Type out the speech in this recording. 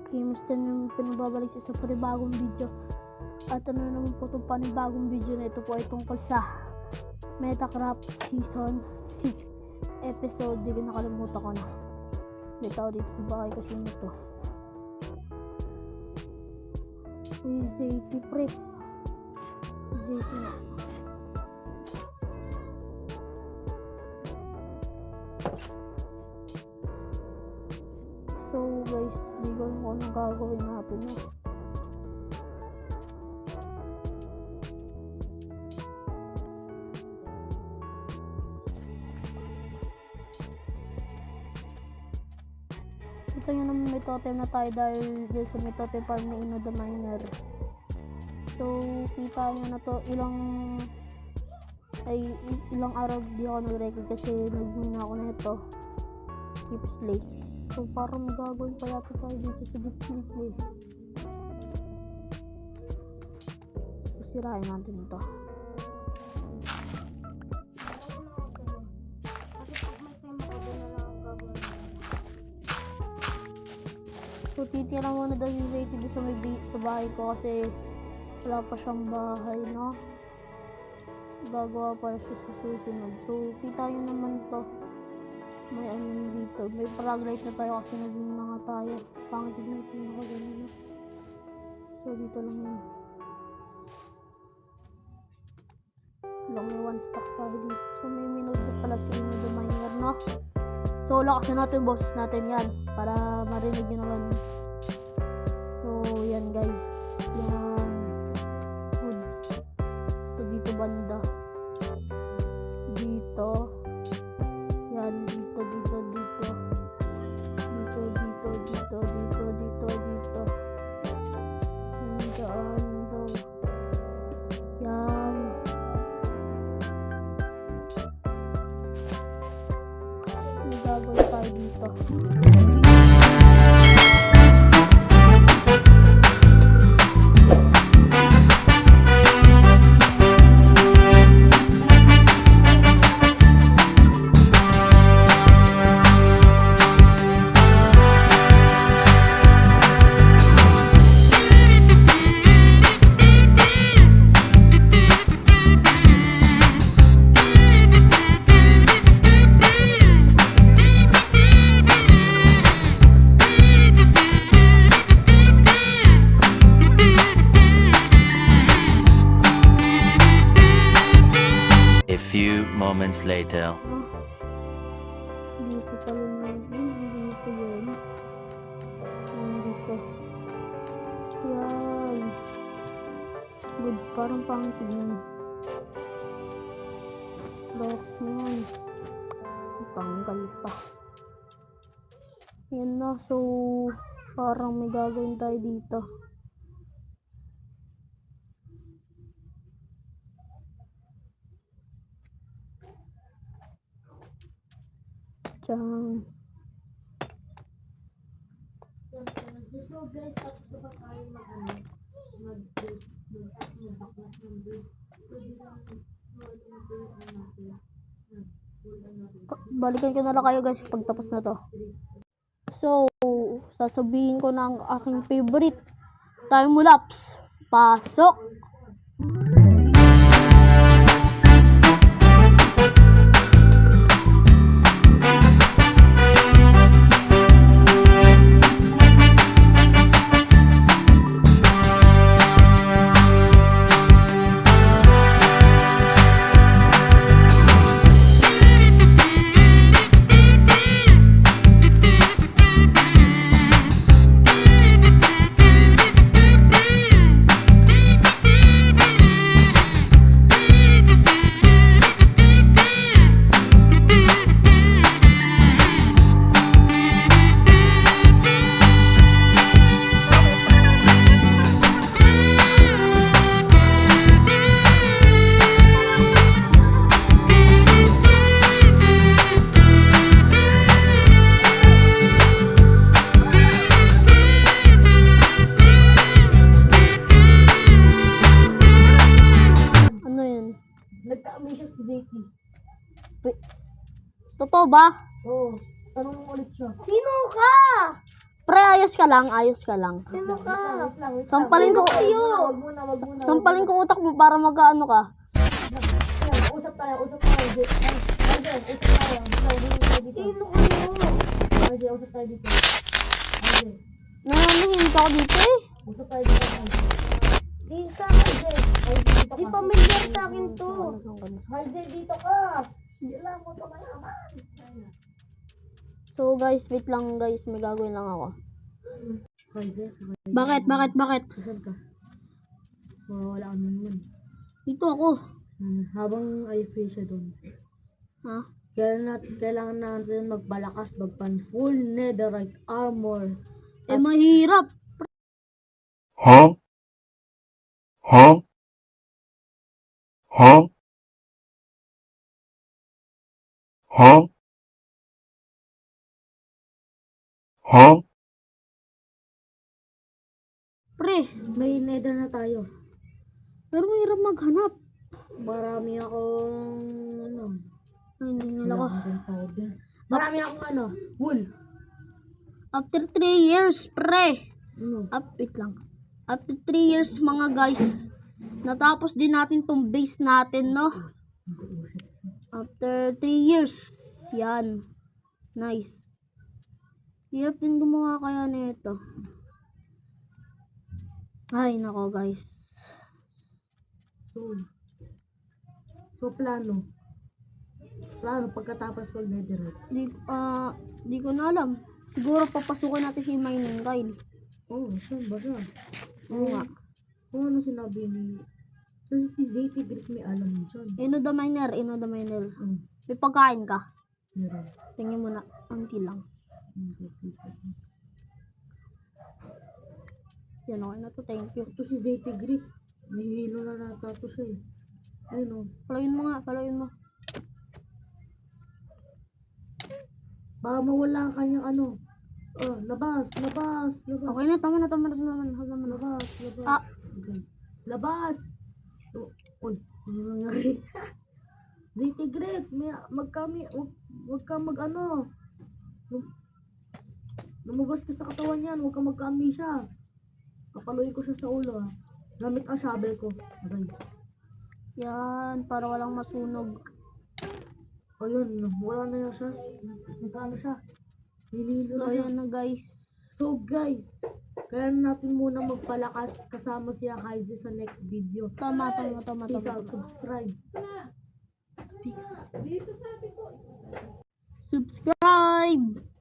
Kimusta nyo pinababalik sa panibagong video. At ano naman po itong panibagong video na ito po ay tungkol sa Metacraft Season 6 episode. Di ko nakalimutan ko na. May tao dito sa bahay kasi nito. Zayty pre. Zayty na. So guys, di ko alam kung anong gagawin natin na. Ito nyo naman may totem na tayo dahil dyan sa may totem farm na Ino the Miner. So kita nyo na to ilang araw di ako nag-record kasi nag-muna ako na ito. Keep slate. So parang gagawin pa yata tayo dito sa deep sleep eh. So sirain natin ito. So titira muna daw yung Zayty dito sa bahay ko kasi wala pa siyang bahay, no? Gagawa pa siya sa susunod. So kita nyo naman to. May ano dito. May paraglide na tayo kasi naging mga tayo. Pangit na ito na ganyan. So dito lang yun. Lang may one stack tayo dito. So may minod na pala sa Ino the Miner, no? So lakasan natin boses natin yan para marinig nyo naman. So yan guys. Yan. Good. So dito banda. Dito. Yan. Dito. Dito. Daan daw. Yan. May gagawin tayo dito. A few moments later. Dito pala dito yun. Dito. Yan. Good. Parang pangtignan. Box na yan. Tanggal pa. Yan na. So, parang may gagawin tayo dito. Diyan. So guys, tapos pa tayo balikan ko na lang kayo guys pagtapos na to. So, sasabihin ko na ang aking favorite time lapse. Pasok! Totoo ba? Oo. Tanong mo ulit siya. Sino ka? Pre, ayos ka lang, ayos ka lang. Sino ka? Sampalin ko, Wag muna. sampalin ko utak mo para mag-ano ka. Usap tayo. Usap tayo. Sino kayo? Usap tayo dito. Nananahin ka ako dito eh. Usap tayo dito. Di ka, Di familiar sa akin to. Dito ka. Sila mo to malaman. So guys, wait lang guys, may gagawin lang ako. Bakit? Saan ka? Wala kami yun. Dito ako. Habang ay free siya doon. Ha? Kailangan natin magpalakas, magpan full netherite armor. Eh mahirap. Huh? Huh? Huh? Huh? Huh? Pre, May nether na tayo. pero mahirap maghanap. Marami akong Ay, hindi nila ko. powder. Marami akong wool. After 3 years, pre. Ano? Wait lang. After 3 years mga guys, natapos din natin tong base natin, no? After 3 years. Yan. Nice. Hirap din gumawa kaya nito. Ay, nako guys. So plano pagkatapos mag netherite. Di ko na alam. Siguro papasukan natin si Mining Kyle. Saan ba siya? Oo nga. Kung ano sinabi ni kasi si ZT Greek may alam dyan. Ino the Miner. May pagkain ka. Meron. Tingin mo na. Anti lang. Yan, okay na to. Thank you. Ito si ZT Greek. Nahihilo na natato siya eh. Ayun Paluin mo. Baka mawala ang kanyang labas. Okay na, tama na. Labas. Ah. Okay. Labas! Uy, ano nangyari? ZT Greek, wag ka lumabas ka sa katawan yan, huwag ka magka-amnesia. Kapaluin ko siya sa ulo ha. Gamit ang shovel ko. Okay. Yan, para walang masunog. Ayun, wala na yan siya. Nagkaano siya. Nililo So, na siya. yan na guys. So guys, kaya natin muna magpalakas kasama siya Kaiser sa next video. Tama. Peace out, subscribe. Subscribe!